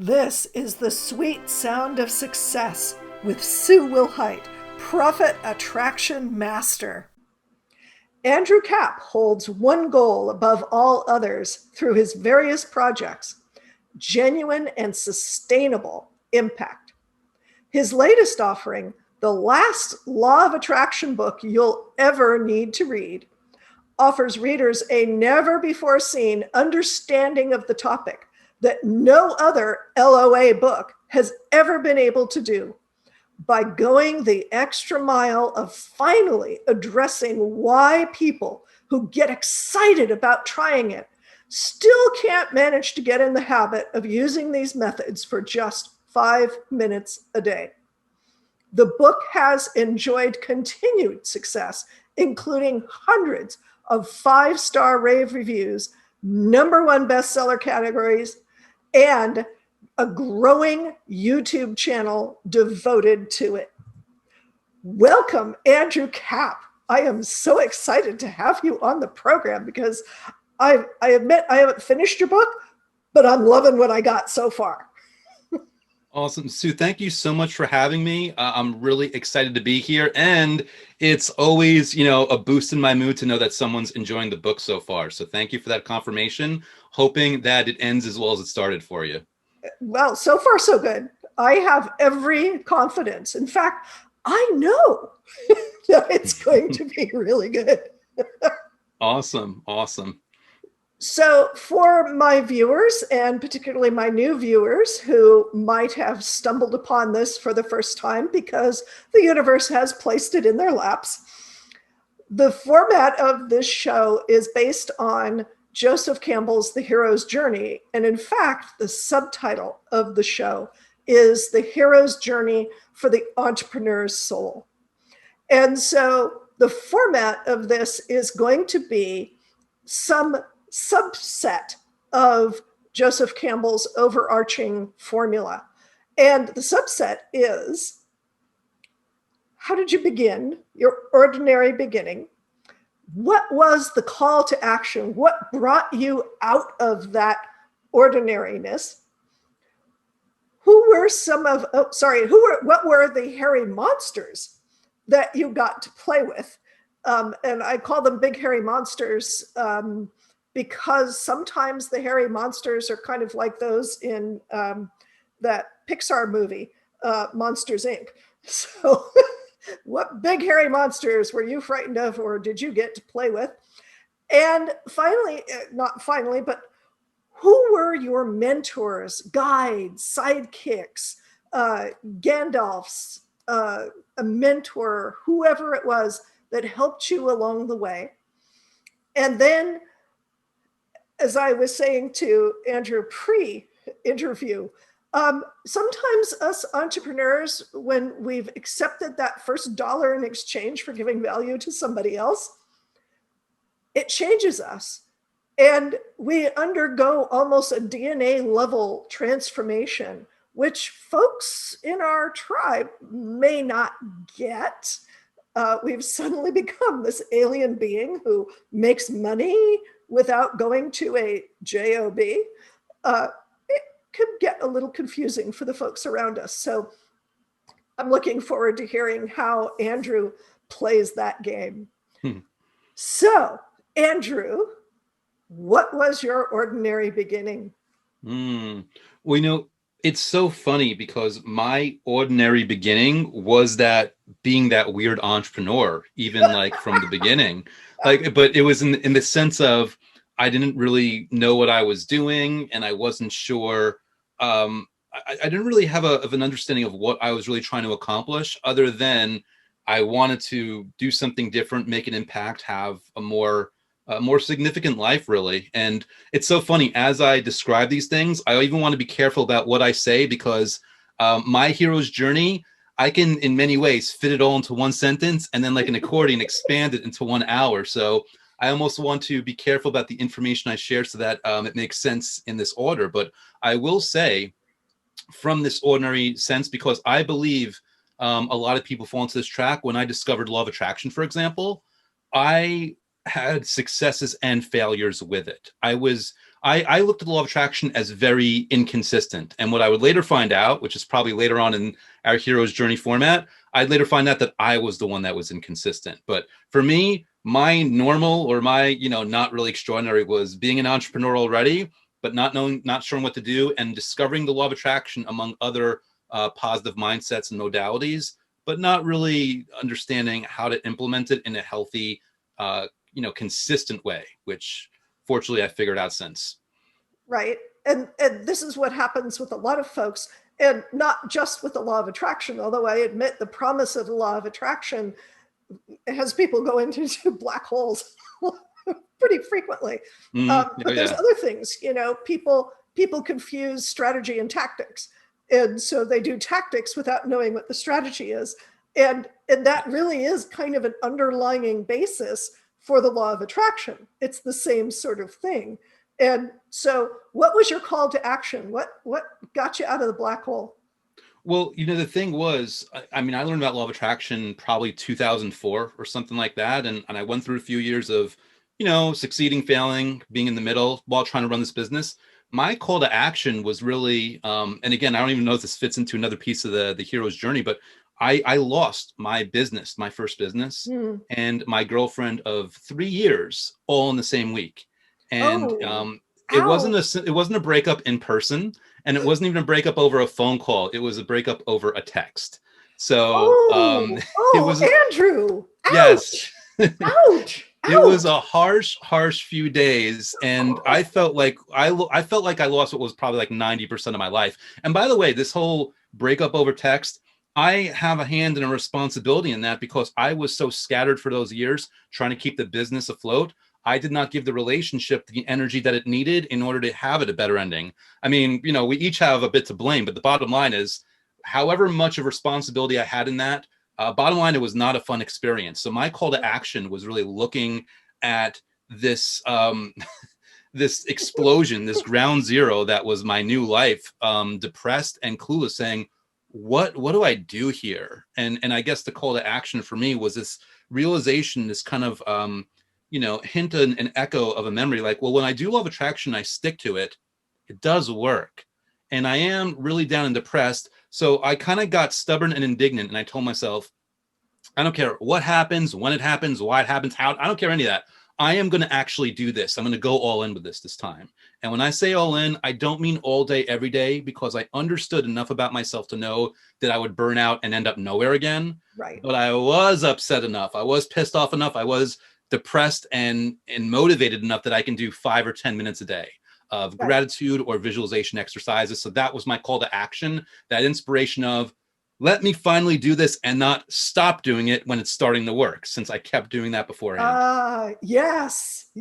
This is the sweet sound of success with Sue Wilhite, Profit Attraction Master. Andrew Kap holds one goal above all others through his various projects: genuine and sustainable impact. His latest offering, the last Law of Attraction book you'll ever need to read, offers readers a never-before-seen understanding of the topic that no other LOA book has ever been able to do, by going the extra mile of finally addressing why people who get excited about trying it still can't manage to get in the habit of using these methods for just 5 minutes a day. The book has enjoyed continued success, including hundreds of 5-star rave reviews, #1 bestseller categories, and a growing YouTube channel devoted to it. Welcome, Andrew Kap. I am so excited to have you on the program because I admit I haven't finished your book, but I'm loving what I got so far. Awesome. Sue, thank you so much for having me. I'm really excited to be here. And it's always, a boost in my mood to know that someone's enjoying the book so far. So thank you for that confirmation, hoping that it ends as well as it started for you. Well, so far so good. I have every confidence. In fact, I know that it's going to be really good. Awesome. Awesome. So for my viewers, and particularly my new viewers who might have stumbled upon this for the first time because the universe has placed it in their laps, the format of this show is based on Joseph Campbell's The Hero's Journey. And in fact, the subtitle of the show is The Hero's Journey for the Entrepreneur's Soul. And so the format of this is going to be some subset of Joseph Campbell's overarching formula. And the subset is: how did you begin your ordinary beginning? What was the call to action? What brought you out of that ordinariness? What were the hairy monsters that you got to play with? And I call them big hairy monsters because sometimes the hairy monsters are kind of like those in that Pixar movie, Monsters, Inc. So what big hairy monsters were you frightened of, or did you get to play with? And finally, not finally, but who were your mentors, guides, sidekicks, Gandalf's, a mentor, whoever it was that helped you along the way? And then, as I was saying to Andrew pre-interview, sometimes us entrepreneurs, when we've accepted that first dollar in exchange for giving value to somebody else, it changes us. And we undergo almost a DNA level transformation, which folks in our tribe may not get. We've suddenly become this alien being who makes money without going to a job. It could get a little confusing for the folks around us. So I'm looking forward to hearing how Andrew plays that game. So, Andrew, what was your ordinary beginning? Well, it's so funny because my ordinary beginning was that being that weird entrepreneur, even like from the beginning. But it was in the sense of I didn't really know what I was doing, and I wasn't sure. I didn't really have an understanding of what I was really trying to accomplish, other than I wanted to do something different, make an impact, have a more significant life, really. And it's so funny, as I describe these things, I even want to be careful about what I say, because my hero's journey, I can in many ways fit it all into one sentence, and then like an accordion expand it into 1 hour. So I almost want to be careful about the information I share so that it makes sense in this order. But I will say, from this ordinary sense, because I believe a lot of people fall into this track. When I discovered law of attraction, for example, I had successes and failures with it. I was I looked at the law of attraction as very inconsistent. And what I would later find out, which is probably later on in our hero's journey format, I'd later find out that I was the one that was inconsistent. But for me, my normal, or my, not really extraordinary, was being an entrepreneur already, but not sure what to do, and discovering the law of attraction among other positive mindsets and modalities, but not really understanding how to implement it in a healthy, consistent way, which fortunately I figured out since. Right. And this is what happens with a lot of folks, and not just with the law of attraction, although I admit the promise of the law of attraction has people go into black holes pretty frequently. But there's other things, people confuse strategy and tactics. And so they do tactics without knowing what the strategy is. And that really is kind of an underlying basis for the law of attraction. It's the same sort of thing. And so what was your call to action? What got you out of the black hole? Well, the thing was, I mean, I learned about law of attraction probably 2004 or something like that. And I went through a few years of, succeeding, failing, being in the middle while trying to run this business. My call to action was really, and again, I don't even know if this fits into another piece of the hero's journey, but I lost my business, my first business, and my girlfriend of 3 years all in the same week. And it wasn't a breakup in person, and it wasn't even a breakup over a phone call. It was a breakup over a text. So it was Andrew. Ouch. Yes. Ouch. It was a harsh few days, and I felt like I lost what was probably like 90% of my life. And by the way, this whole breakup over text, I have a hand and a responsibility in that, because I was so scattered for those years trying to keep the business afloat. I did not give the relationship the energy that it needed in order to have it a better ending. I mean, we each have a bit to blame, but the bottom line is, however much of responsibility I had in that, bottom line, it was not a fun experience. So my call to action was really looking at this this explosion, this ground zero that was my new life, depressed and clueless, saying, what do I do here? And I guess the call to action for me was this realization, this kind of hint and an echo of a memory, like, well, when I do law of attraction, I stick to it. It does work. And I am really down and depressed. So I kind of got stubborn and indignant, and I told myself, I don't care what happens, when it happens, why it happens, how, I don't care any of that. I am going to actually do this. I'm going to go all in with this time. And when I say all in, I don't mean all day, every day, because I understood enough about myself to know that I would burn out and end up nowhere again. Right. But I was upset enough. I was pissed off enough. I was depressed and motivated enough that I can do 5 or 10 minutes a day of gratitude or visualization exercises. So that was my call to action, that inspiration of, let me finally do this and not stop doing it when it's starting to work, since I kept doing that beforehand. Yes,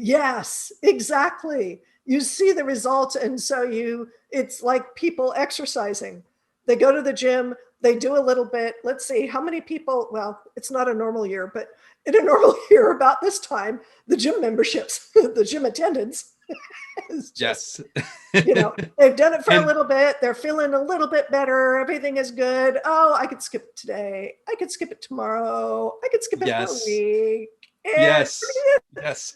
exactly. You see the results. And so it's like people exercising. They go to the gym, they do a little bit. Let's see how many people, well, it's not a normal year, but in a normal year about this time, the gym memberships, the gym attendance, yes. They've done it for a little bit. They're feeling a little bit better. Everything is good. Oh, I could skip it today. I could skip it tomorrow. I could skip it for a week. Yes.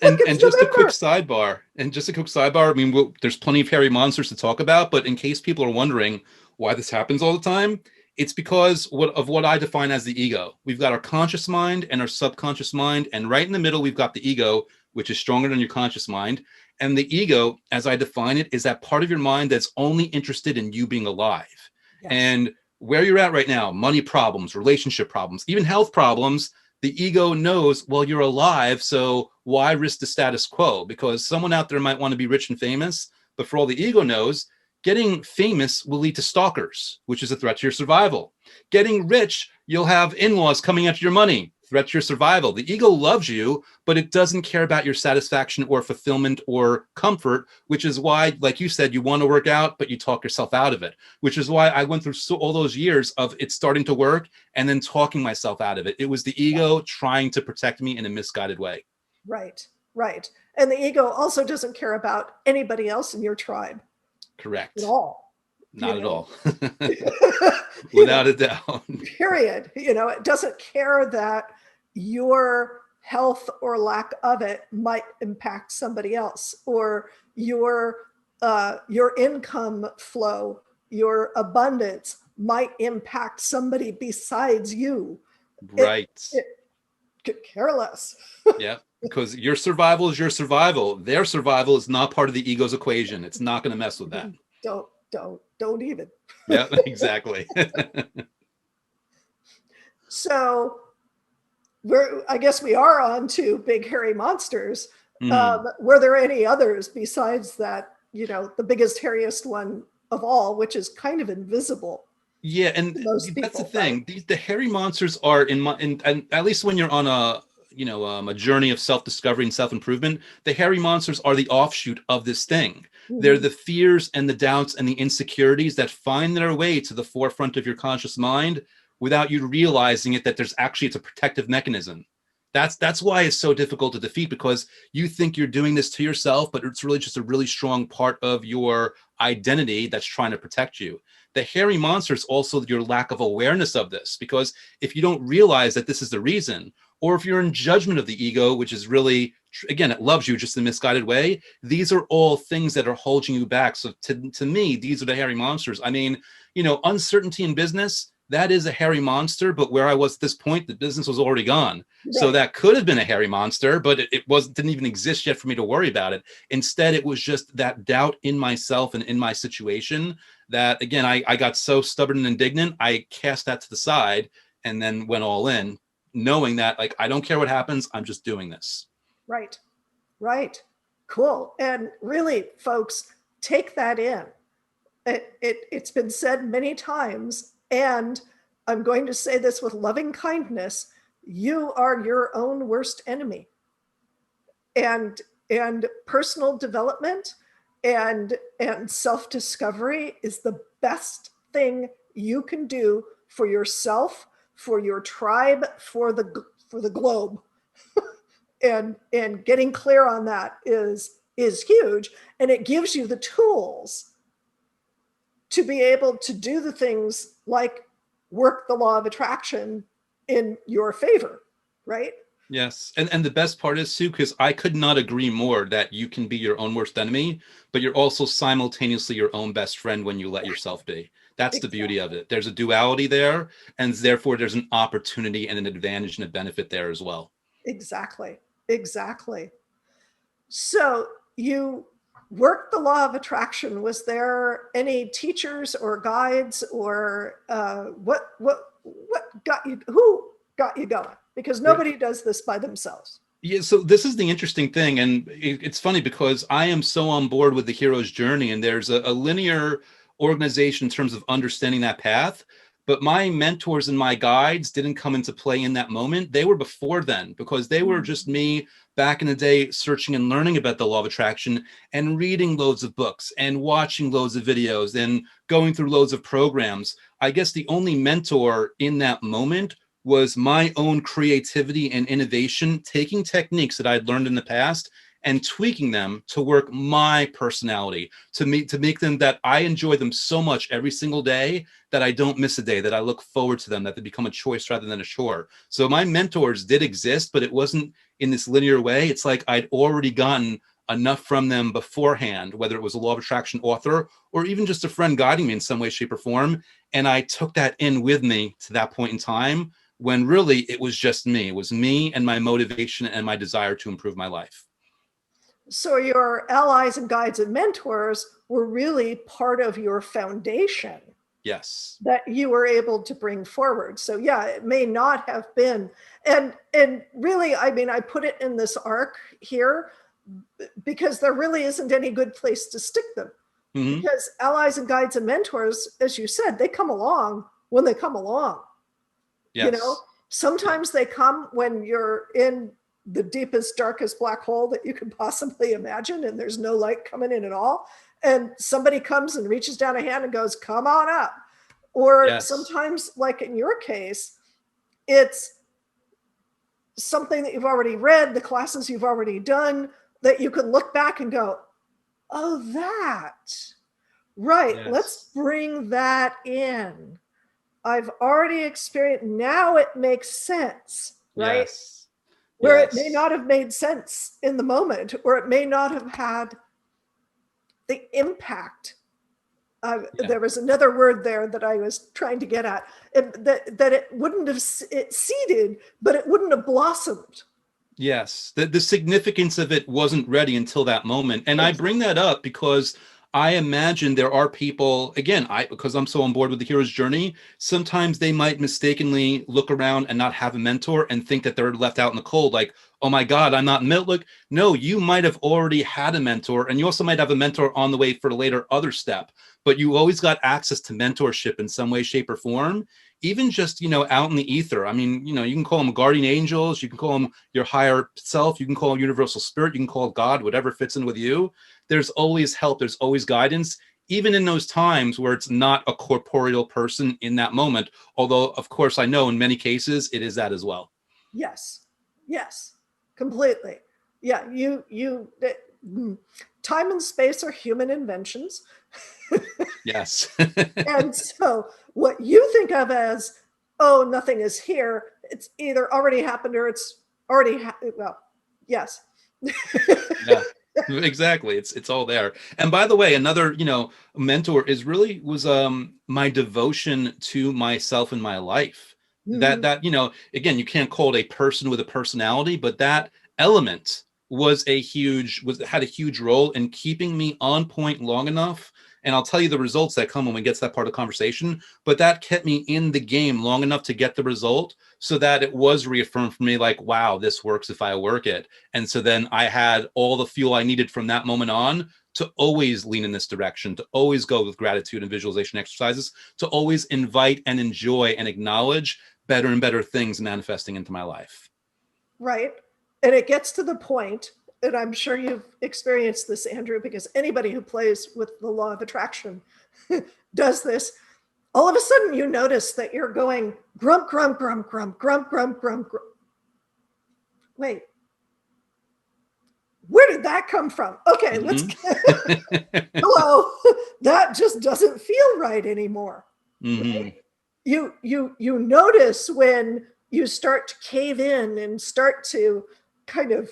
And just a quick sidebar. I mean, there's plenty of hairy monsters to talk about, but in case people are wondering why this happens all the time, it's because of what I define as the ego. We've got our conscious mind and our subconscious mind, and right in the middle, we've got the ego, which is stronger than your conscious mind. And the ego, as I define it, is that part of your mind that's only interested in you being alive. Yes. And where you're at right now, money problems, relationship problems, even health problems, the ego knows, well, you're alive, so why risk the status quo? Because someone out there might want to be rich and famous, but for all the ego knows, getting famous will lead to stalkers, which is a threat to your survival. Getting rich, you'll have in-laws coming after your money, threat to your survival. The ego loves you, but it doesn't care about your satisfaction or fulfillment or comfort, which is why, like you said, you want to work out, but you talk yourself out of it, which is why I went through all those years of it starting to work and then talking myself out of it. It was the ego trying to protect me in a misguided way. Right. And the ego also doesn't care about anybody else in your tribe. Correct. At all. Not at all. Without a doubt. Period. It doesn't care that your health or lack of it might impact somebody else, or your your income flow, your abundance might impact somebody besides you. Right. It could care less. Yeah. Because your survival is your survival. Their survival is not part of the ego's equation. It's not going to mess with that. Don't even. Yeah, exactly. So I guess we are on to big hairy monsters. Mm. Were there any others besides that, the biggest, hairiest one of all, which is kind of invisible Yeah, to and most that's the people, right? thing. The hairy monsters are and at least when you're on a journey of self-discovery and self-improvement, the hairy monsters are the offshoot of this thing. They're Mm-hmm. the fears and the doubts and the insecurities that find their way to the forefront of your conscious mind without you realizing it, that it's a protective mechanism. That's why it's so difficult to defeat, because you think you're doing this to yourself, but it's really just a really strong part of your identity that's trying to protect you. The hairy monster is also your lack of awareness of this, because if you don't realize that this is the reason, or if you're in judgment of the ego, which is really, again, it loves you just in a misguided way, these are all things that are holding you back. So to me, these are the hairy monsters. I mean, uncertainty in business, that is a hairy monster, but where I was at this point, the business was already gone. So Right. that could have been a hairy monster, but didn't even exist yet for me to worry about it. Instead, it was just that doubt in myself and in my situation that, again, I got so stubborn and indignant, I cast that to the side and then went all in, knowing that, like, I don't care what happens, I'm just doing this. Right. Right. Cool. And really, folks, take that in. It's been said many times, and I'm going to say this with loving kindness. You are your own worst enemy. And personal development and self-discovery is the best thing you can do for yourself, for your tribe, for the globe. And getting clear on that is huge, and it gives you the tools to be able to do the things like work the law of attraction in your favor, right? Yes. And the best part is, Sue, because I could not agree more that you can be your own worst enemy, but you're also simultaneously your own best friend when you let yourself be. That's the beauty of Exactly. it. There's a duality there, and therefore there's an opportunity and an advantage and a benefit there as well. Exactly. Exactly. So you worked the law of attraction. Was there any teachers or guides, or what got you? Who got you going? Because nobody does this by themselves. Yeah, so this is the interesting thing, and it's funny because I am so on board with the hero's journey, and there's a linear organization in terms of understanding that path. But my mentors and my guides didn't come into play in that moment. They were before then, because they were just me back in the day searching and learning about the law of attraction and reading loads of books and watching loads of videos and going through loads of programs. I guess the only mentor in that moment was my own creativity and innovation, taking techniques that I'd learned in the past and tweaking them to work my personality, to make them that I enjoy them so much every single day that I don't miss a day, that I look forward to them, that they become a choice rather than a chore. So my mentors did exist, but it wasn't in this linear way. It's like I'd already gotten enough from them beforehand, whether it was a law of attraction author or even just a friend guiding me in some way, shape, or form. And I took that in with me to that point in time, when really it was just me. It was me and my motivation and my desire to improve my life. So your allies and guides and mentors were really part of your foundation Yes. that you were able to bring forward. So yeah, it may not have been. And really, I mean, I put it in this arc here because there really isn't any good place to stick them. Mm-hmm. Because allies and guides and mentors, as you said, they come along when they come along. Yes. Sometimes they come when you're in the deepest, darkest black hole that you can possibly imagine, and there's no light coming in at all. And somebody comes and reaches down a hand and goes, come on up. Or Yes. sometimes, like in your case, it's something that you've already read, the classes you've already done, that you can look back and go, oh, that. Right. Let's Yes. bring that in. I've already experienced, now it makes sense, right? Yes. Where it may Yes. not have made sense in the moment, or it may not have had the impact. Yeah. There was another word there that I was trying to get at, that it wouldn't have, it seeded, but it wouldn't have blossomed. Yes, the significance of it wasn't ready until that moment. And I Yes. bring that up because I imagine there are people, again, because I'm so on board with the hero's journey, sometimes they might mistakenly look around and not have a mentor and think that they're left out in the cold, like, oh my God, I'm not look. No, you might have already had a mentor, and you also might have a mentor on the way for the later other step, but you always got access to mentorship in some way, shape, or form. Even just, out in the ether. I mean, you can call them guardian angels, you can call them your higher self, you can call them universal spirit, you can call it God, whatever fits in with you. There's always help, there's always guidance, even in those times where it's not a corporeal person in that moment. Although, of course, I know in many cases it is that as well. Yes. Yes. Completely. Yeah. Time and space are human inventions. Yes. And so what you think of as, oh, nothing is here, it's either already happened or it's already, well, yes. Yeah, exactly. It's all there. And by the way, another, mentor was my devotion to myself and my life. Mhm. Again, you can't call it a person with a personality, but that element had a huge role in keeping me on point long enough. And I'll tell you the results that come when we get to that part of the conversation, but that kept me in the game long enough to get the result, so that it was reaffirmed for me, like, wow, this works if I work it. And so then I had all the fuel I needed from that moment on to always lean in this direction, to always go with gratitude and visualization exercises, to always invite and enjoy and acknowledge better and better things manifesting into my life. Right. And it gets to the point, and I'm sure you've experienced this, Andrew, because anybody who plays with the law of attraction does this. All of a sudden, you notice that you're going grump, grump, grump, grump, grump, grump, grump, grump. Wait, where did that come from? Okay, let's hello. That just doesn't feel right anymore. Mm-hmm. Right? You notice when you start to cave in and start to kind of,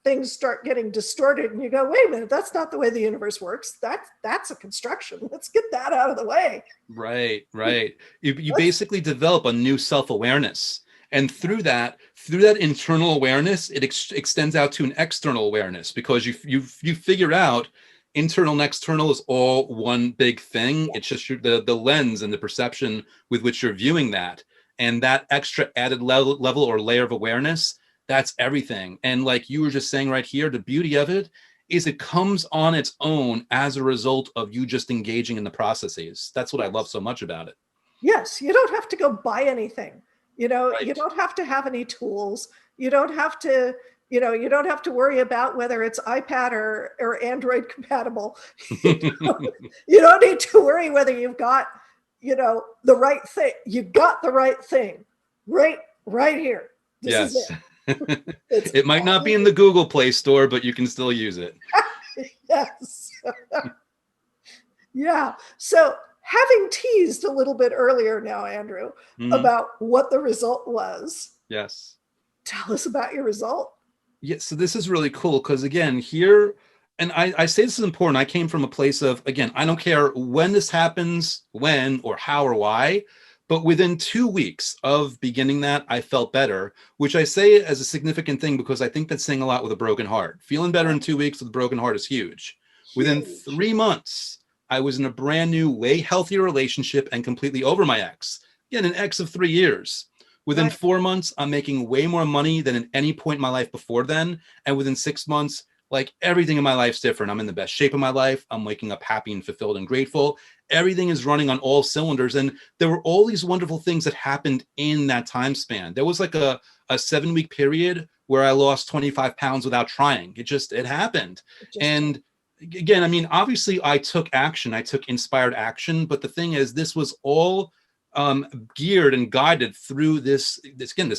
things start getting distorted, and you go, wait a minute, that's not the way the universe works. That's a construction. Let's get that out of the way. Right. You Let's, basically develop a new self-awareness. And through that internal awareness, it extends out to an external awareness, because you figure out internal and external is all one big thing. It's just the lens and the perception with which you're viewing that. And that extra added level or layer of awareness, that's everything. And like you were just saying right here, the beauty of it is it comes on its own as a result of you just engaging in the processes. That's what I love so much about it. yes, you don't have to go buy anything. You Right. don't have to have any tools. You don't have to, you don't have to worry about whether it's iPad or Android compatible. you, don't, you don't need to worry whether you've got, the right thing. You got the right thing right here. This is Yes. it. It's It might not be in all, the Google Play Store, but you can still use it. yes. Yeah. So having teased a little bit earlier now, Andrew, Mm-hmm. about what the result was, Yes. tell us about your result. Yeah, so this is really cool because, again, here, and I say this is important. I came from a place of, again, I don't care when this happens, when or how or why, but within 2 weeks of beginning that, I felt better, which I say as a significant thing because I think that's saying a lot with a broken heart. Feeling better in 2 weeks with a broken heart is huge. Within Huge. 3 months, I was in a brand new, way healthier relationship and completely over my ex. Again, an ex of 3 years. Within Right. 4 months, I'm making way more money than at any point in my life before then. And within 6 months, like, everything in my life's different. I'm in the best shape of my life. I'm waking up happy and fulfilled and grateful. Everything is running on all cylinders. And there were all these wonderful things that happened in that time span. There was like a 7 week period where I lost 25 pounds without trying. It happened. It just And again, I mean, obviously I took action. I took inspired action. But the thing is, this was all geared and guided through this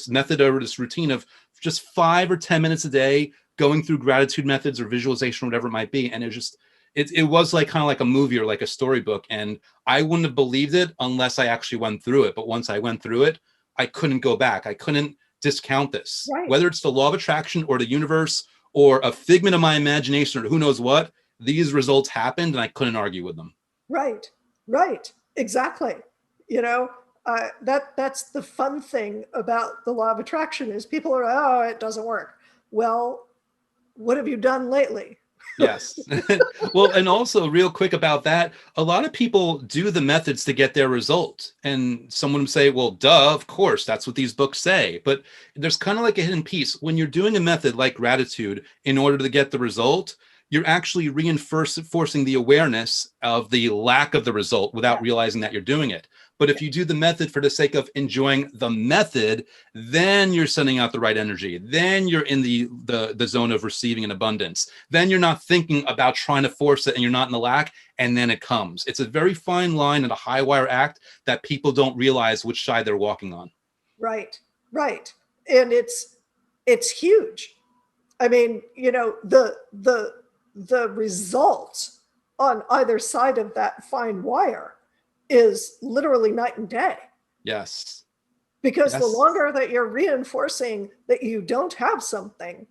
method or this routine of just 5 or 10 minutes a day, going through gratitude methods or visualization or whatever it might be. And it was like kind of like a movie or like a storybook. And I wouldn't have believed it unless I actually went through it. But once I went through it, I couldn't go back. I couldn't discount this, right. whether it's the law of attraction or the universe or a figment of my imagination or who knows what. these results happened, and I couldn't argue with them. Right, right, exactly. You know, that's the fun thing about the law of attraction is people are, oh, it doesn't work. Well, what have you done lately? Yes. Well, and also real quick about that, a lot of people do the methods to get their result. And someone would say, well, duh, of course, that's what these books say. But there's kind of like a hidden piece. When you're doing a method like gratitude in order to get the result, you're actually reinforcing the awareness of the lack of the result without realizing that you're doing it. But if you do the method for the sake of enjoying the method, then you're sending out the right energy. Then you're in the zone of receiving an abundance. Then you're not thinking about trying to force it and you're not in the lack, and then it comes. It's a very fine line and a high wire act that people don't realize which side they're walking on. Right, right. And it's huge. I mean, you know, the result on either side of that fine wire is literally night and day. Yes. Because Yes. the longer that you're reinforcing that you don't have something,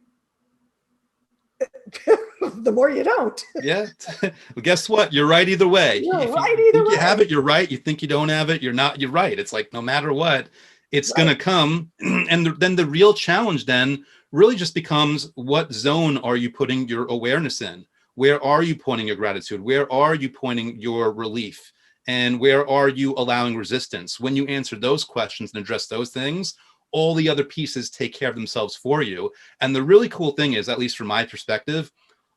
the more you don't. Yeah. Well, guess what? You're right either way. You're If right you either think you have way. it, you're right. You think you don't have it, you're not. You're right. It's like no matter what, it's Right. going to come. And then the real challenge then really just becomes, what zone are you putting your awareness in? Where are you pointing your gratitude? Where are you pointing your relief? And where are you allowing resistance? When you answer those questions and address those things, all the other pieces take care of themselves for you. And the really cool thing is, at least from my perspective,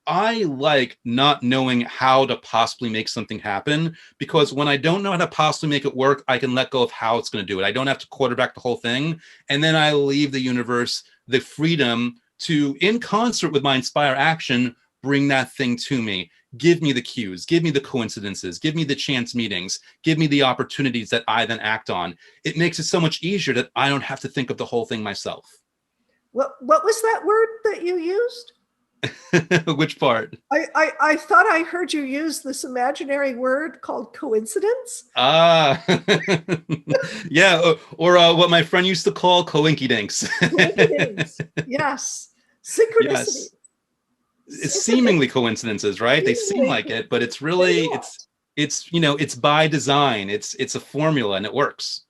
I like not knowing how to possibly make something happen, because when I don't know how to possibly make it work, I can let go of how it's going to do it. I don't have to quarterback the whole thing. And then I leave the universe the freedom to, in concert with my inspire action, bring that thing to me. Give me the cues, give me the coincidences, give me the chance meetings, give me the opportunities that I then act on. It makes it so much easier that I don't have to think of the whole thing myself. What was that word that you used? Which part? I thought I heard you use this imaginary word called coincidence. Ah, yeah, or what my friend used to call coinkydinks. Coincidence. Yes. Synchronicity. Yes, it's seemingly coincidences, right? They seem Seemingly, like it, but it's they're really not. it's it's by design. It's a formula and it works.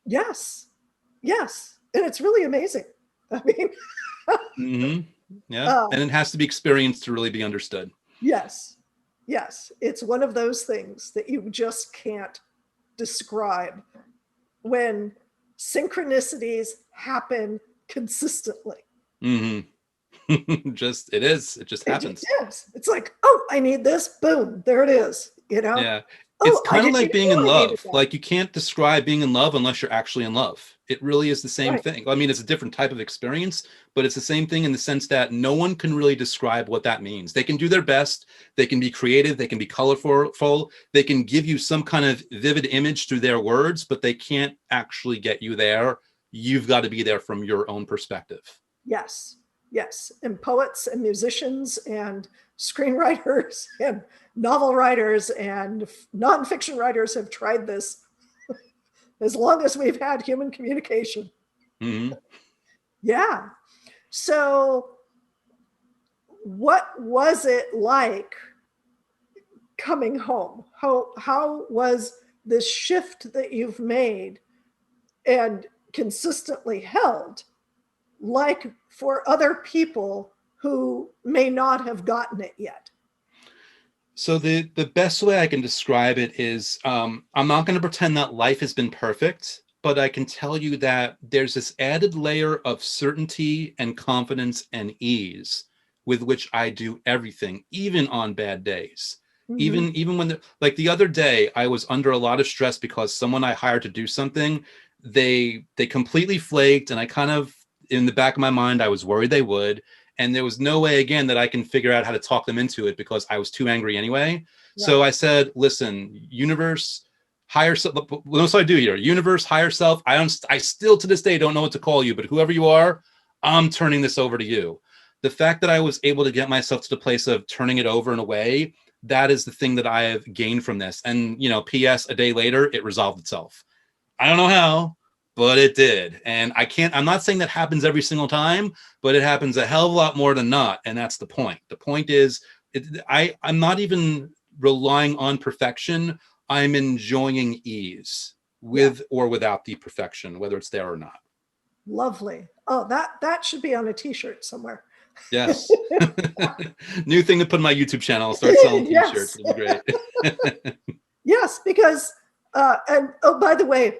Yes. Yes. And it's really amazing. I mean, Hmm. Yeah, uh, and it has to be experienced to really be understood. yes. Yes. It's one of those things that you just can't describe when synchronicities happen consistently. Hmm. Just it just It just happens. is. It's like, oh, I need this. Boom. There it is. You know? Yeah. It's Oh, I kind of didn't like even being in know I needed love. that. Like, you can't describe being in love unless you're actually in love. It really is the same Right. thing. I mean, it's a different type of experience, but it's the same thing in the sense that no one can really describe what that means. They can do their best. They can be creative. They can be colorful. They can give you some kind of vivid image through their words, but they can't actually get you there. You've got to be there from your own perspective. Yes. Yes. And poets and musicians and screenwriters and novel writers and nonfiction writers have tried this as long as we've had human communication. Hmm. Yeah. So, what was it like coming home? How was this shift that you've made and consistently held like for other people who may not have gotten it yet? So the best way I can describe it is, I'm not going to pretend that life has been perfect, but I can tell you that there's this added layer of certainty and confidence and ease with which I do everything, even on bad days. Mm-hmm. Even when like the other day, I was under a lot of stress because someone I hired to do something, they completely flaked, and I kind of, in the back of my mind, I was worried they would. And there was no way again that I can figure out how to talk them into it because I was too angry anyway. So Right. I said, listen, universe, higher self. What do I do here? Universe, higher self. I still to this day don't know what to call you, but whoever you are, I'm turning this over to you. The fact that I was able to get myself to the place of turning it over in a way, that is the thing that I have gained from this. And, PS, a day later, it resolved itself. I don't know how, but it did. And I'm not saying that happens every single time, but it happens a hell of a lot more than not. And that's the point. The point is, I'm not even relying on perfection. I'm enjoying ease Yeah. with or without the perfection, whether it's there or not. Lovely. Oh, that should be on a t-shirt somewhere. Yes. New thing to put on my YouTube channel. I'll start selling t-shirts. Yes. It'll be great. Yes, because and oh, by the way,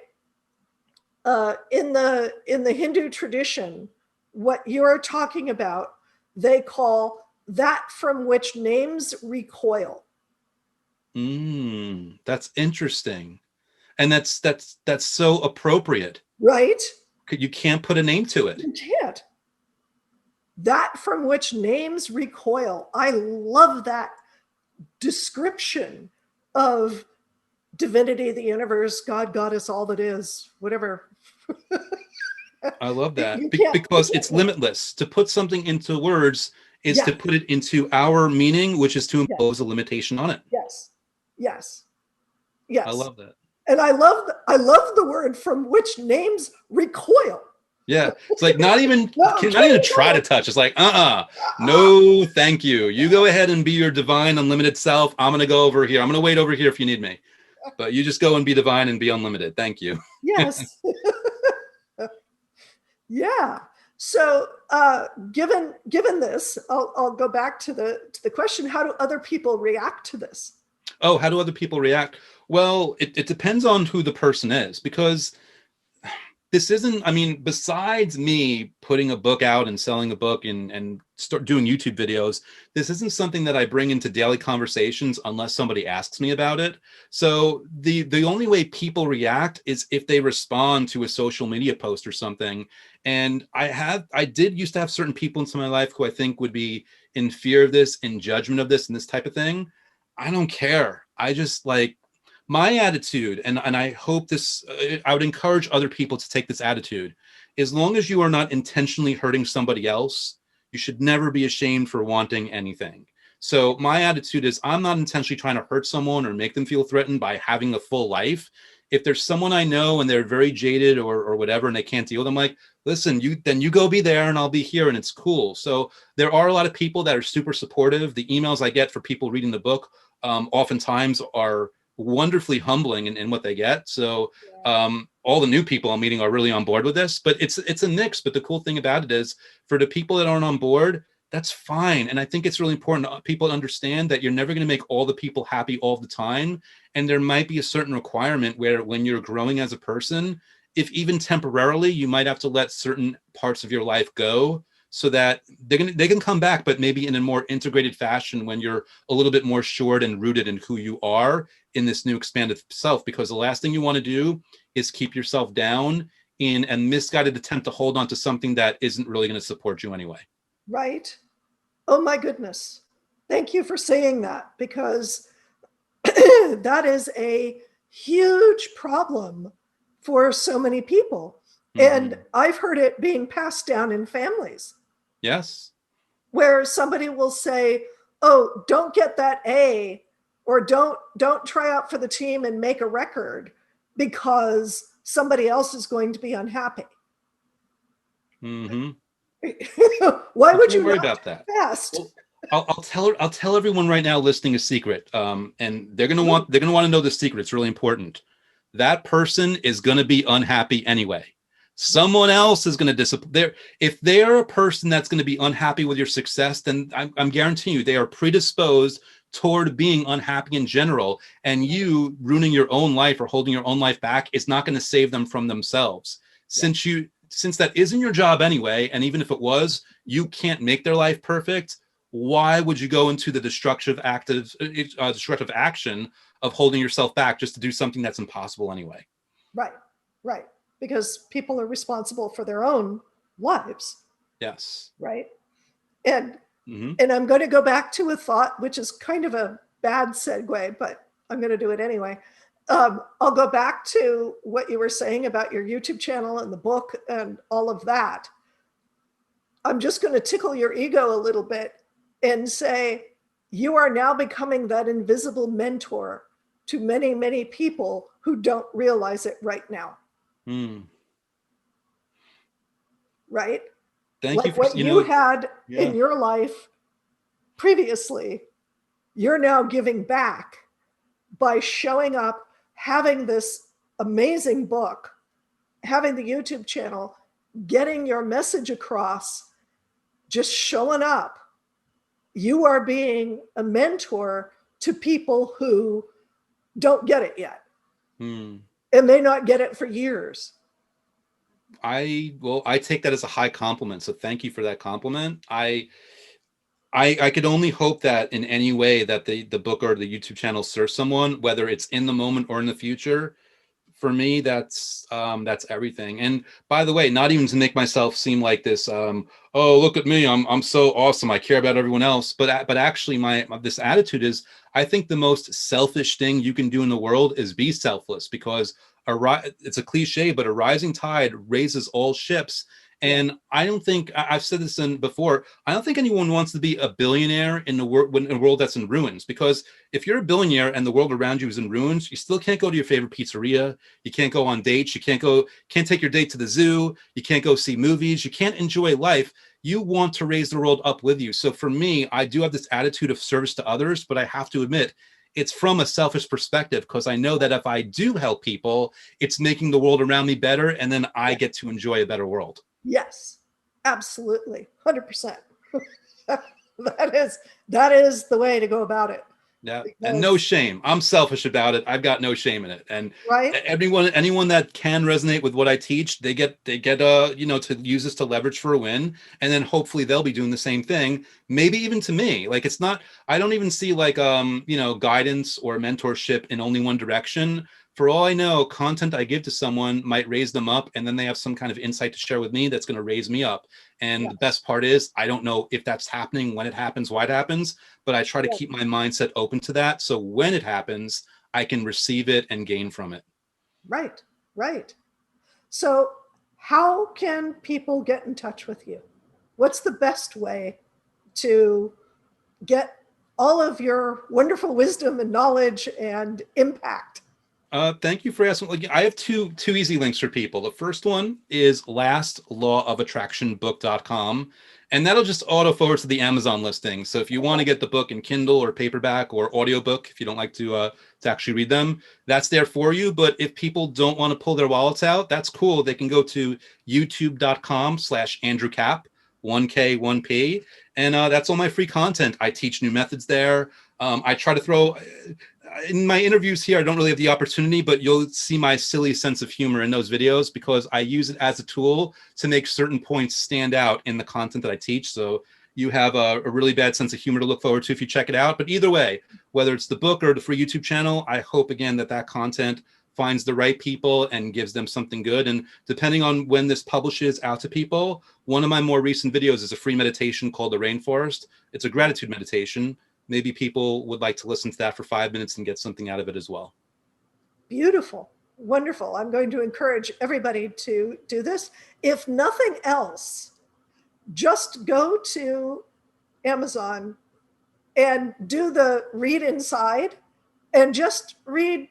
in the Hindu tradition, what you're talking about, they call that from which names recoil. That's interesting. And that's so appropriate. Right? You can't put a name to it. You can't. That from which names recoil. I love that description of divinity, the universe, God, goddess, all that is, whatever. I love that You can't, because it's limitless. To put something into words is yeah, to put it into our meaning, which is to yeah, impose a limitation on it. yes, yes, I yes. love that. And I love the word from which names recoil. Yeah, it's like not even No, not even okay, try to touch. It's like no, thank you. You go ahead and be your divine, unlimited self. I'm gonna go over here. I'm gonna wait over here if you need me. But you just go and be divine and be unlimited. Thank you. yes. Yeah. So given this, I'll go back to the question: how do other people react to this? Oh, how do other people react? Well, it depends on who the person is, because this isn't, I mean, besides me putting a book out and selling a book and start doing YouTube videos, this isn't something that I bring into daily conversations unless somebody asks me about it. So the only way people react is if they respond to a social media post or something. And I did used to have certain people into my life who I think would be in fear of this, in judgment of this and this type of thing. I don't care. I just like, my attitude, and I hope this, I would encourage other people to take this attitude. As long as you are not intentionally hurting somebody else, you should never be ashamed for wanting anything. So my attitude is I'm not intentionally trying to hurt someone or make them feel threatened by having a full life. If there's someone I know and they're very jaded or whatever, and they can't deal with them, like, listen, you go be there and I'll be here and it's cool. So there are a lot of people that are super supportive. The emails I get for people reading the book oftentimes are wonderfully humbling in what they get. So all the new people I'm meeting are really on board with this, but it's a mix. But the cool thing about it is for the people that aren't on board, that's fine. And I think it's really important people to understand that you're never going to make all the people happy all the time. And there might be a certain requirement where when you're growing as a person, if even temporarily, you might have to let certain parts of your life go so that they can come back, but maybe in a more integrated fashion when you're a little bit more assured and rooted in who you are in this new expanded self. Because the last thing you want to do is keep yourself down in a misguided attempt to hold on to something that isn't really going to support you anyway. Right? Oh my goodness. Thank you for saying that, because that is a huge problem for so many people. And I've heard it being passed down in families. Yes. Where somebody will say, "Oh, don't get that A," or don't try out for the team and make a record because somebody else is going to be unhappy. Mm-hmm. Why would Don't you worry not about that. fast? Well, I'll tell everyone right now listening a secret. And they're gonna want to know the secret. It's really important. That person is gonna be unhappy anyway. Someone else is going to disappoint. If they're a person that's going to be unhappy with your success, then I'm guaranteeing you they are predisposed toward being unhappy in general. And you ruining your own life or holding your own life back is not going to save them from themselves. Since that isn't your job anyway, and even if it was, you can't make their life perfect. Why would you go into the destructive action of holding yourself back just to do something that's impossible anyway? Right, right. Because people are responsible for their own lives. Yes. Right. And I'm going to go back to a thought, which is kind of a bad segue, but I'm going to do it anyway. I'll go back to what you were saying about your YouTube channel and the book and all of that. I'm just going to tickle your ego a little bit and say, you are now becoming that invisible mentor to many, many people who don't realize it right now. Right? Thank you Like for, what you had in your life previously you're now giving back by showing up, having this amazing book, having the YouTube channel, getting your message across, just showing up. You are being a mentor to people who don't get it yet. And may not get it for years. I take that as a high compliment. So thank you for that compliment. I could only hope that in any way that the book or the YouTube channel serves someone, whether it's in the moment or in the future. For me, that's everything. And by the way, not even to make myself seem like this, oh, look at me, I'm so awesome, I care about everyone else. But actually, my this attitude is, I think the most selfish thing you can do in the world is be selfless, because it's a cliche, but a rising tide raises all ships. And I don't think, I've said this before, I don't think anyone wants to be a billionaire in a world that's in ruins. Because if you're a billionaire and the world around you is in ruins, you still can't go to your favorite pizzeria. You can't go on dates. You can't take your date to the zoo. You can't go see movies. You can't enjoy life. You want to raise the world up with you. So for me, I do have this attitude of service to others, but I have to admit, it's from a selfish perspective, because I know that if I do help people, it's making the world around me better, and then I get to enjoy a better world. Yes, absolutely. 100%. That is the way to go about it. Yeah. And no shame. I'm selfish about it. I've got no shame in it. And anyone that can resonate with what I teach, they get to use this to leverage for a win. And then hopefully they'll be doing the same thing. Maybe even to me. Like, it's not, I don't even see like, guidance or mentorship in only one direction. For all I know, content I give to someone might raise them up, and then they have some kind of insight to share with me that's going to raise me up. And the best part is, I don't know if that's happening, when it happens, why it happens, but I try to keep my mindset open to that. So when it happens, I can receive it and gain from it. Right. So how can people get in touch with you? What's the best way to get all of your wonderful wisdom and knowledge and impact? Thank you for asking. I have two easy links for people. The first one is lastlawofattractionbook.com, and that'll just auto forward to the Amazon listing. So if you want to get the book in Kindle or paperback or audiobook, if you don't like to actually read them, that's there for you. But if people don't want to pull their wallets out, that's cool. They can go to youtube.com/Andrew Kap, 1K, 1P. And that's all my free content. I teach new methods there. I try to throw... in my interviews here, I don't really have the opportunity, but you'll see my silly sense of humor in those videos, because I use it as a tool to make certain points stand out in the content that I teach. So you have a really bad sense of humor to look forward to if you check it out. But either way, whether it's the book or the free YouTube channel, I hope, again, that content finds the right people and gives them something good. And depending on when this publishes out to people, one of my more recent videos is a free meditation called The Rainforest. It's a gratitude meditation. Maybe people would like to listen to that for 5 minutes and get something out of it as well. Beautiful. Wonderful. I'm going to encourage everybody to do this. If nothing else, just go to Amazon and do the read inside and just read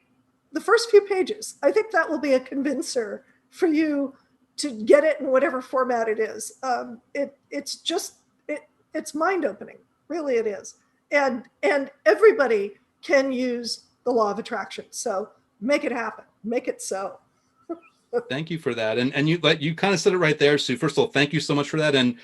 the first few pages. I think that will be a convincer for you to get it in whatever format it is. It's mind-opening. Really, it is. And everybody can use the law of attraction. So make it happen. Make it so. Thank you for that. And you kind of said it right there, Sue. First of all, thank you so much for that. And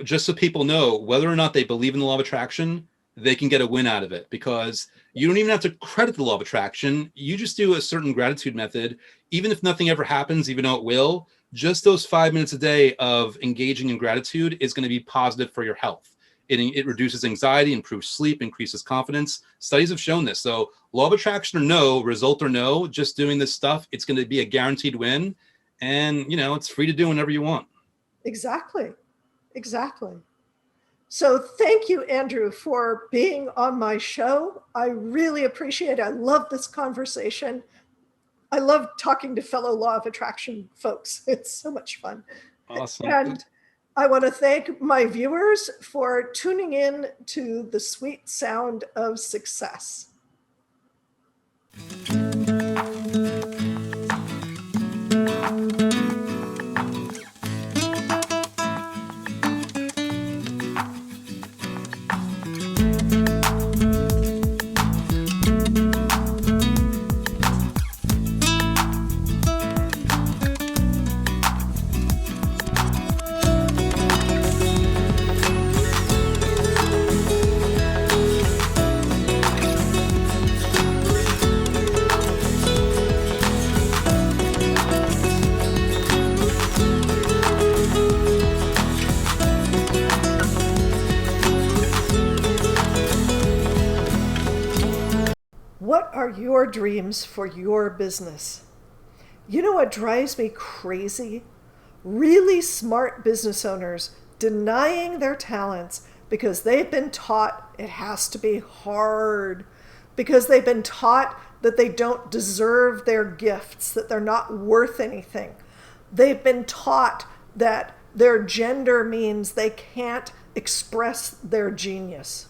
just so people know, whether or not they believe in the law of attraction, they can get a win out of it, because you don't even have to credit the law of attraction. You just do a certain gratitude method. Even if nothing ever happens, even though it will, just those 5 minutes a day of engaging in gratitude is going to be positive for your health. It reduces anxiety, improves sleep, increases confidence. Studies have shown this. So law of attraction or no, result or no, just doing this stuff, it's going to be a guaranteed win. And, it's free to do whenever you want. Exactly. So thank you, Andrew, for being on my show. I really appreciate it. I love this conversation. I love talking to fellow law of attraction folks. It's so much fun. Awesome. And I want to thank my viewers for tuning in to the sweet sound of success. your dreams for your business. You know what drives me crazy? Really smart business owners denying their talents because they've been taught it has to be hard, because they've been taught that they don't deserve their gifts, that they're not worth anything. They've been taught that their gender means they can't express their genius.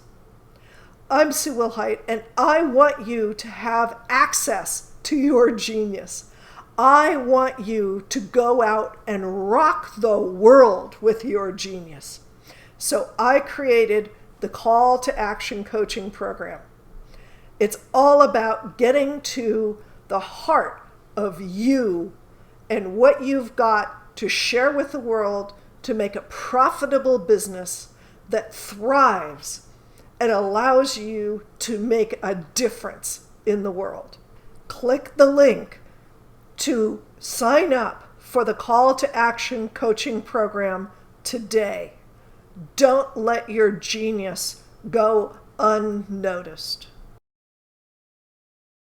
I'm Sue Wilhite, and I want you to have access to your genius. I want you to go out and rock the world with your genius. So I created the Call to Action Coaching Program. It's all about getting to the heart of you and what you've got to share with the world to make a profitable business that thrives and allows you to make a difference in the world. Click the link to sign up for the Call to Action Coaching Program today. Don't let your genius go unnoticed.